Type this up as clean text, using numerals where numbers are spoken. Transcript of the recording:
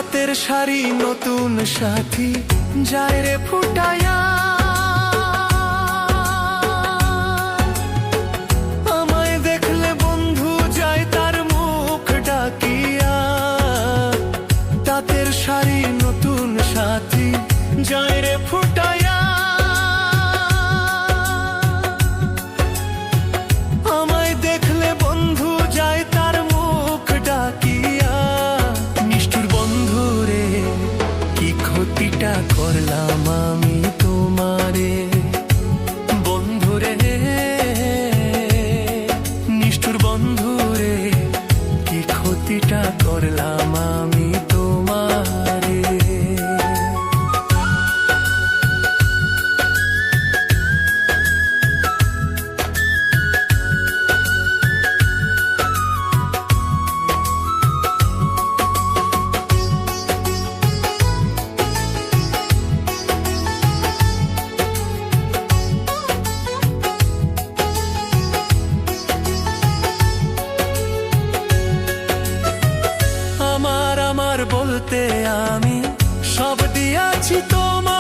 তাঁতের শাড়ি নতুন সাথী যায় রে ফুটায়া, আমায় দেখলে বন্ধু যায় তার মুখ ডাকিয়া। তাঁতের শাড়ি নতুন সাথী যায় রে ফুটায়া, আমায় দেখলে বন্ধু যায় তার মুখ ডাকিয়া। নিষ্ঠুর বন্ধু রে, কি ক্ষতিটা করলাম আমি তোমারে। বন্ধু রে, নিষ্ঠুর বন্ধু রে, কি ক্ষতিটা করলাম আমি তোমারে। আমার বলতে আমি সব দিয়াছি তোমার।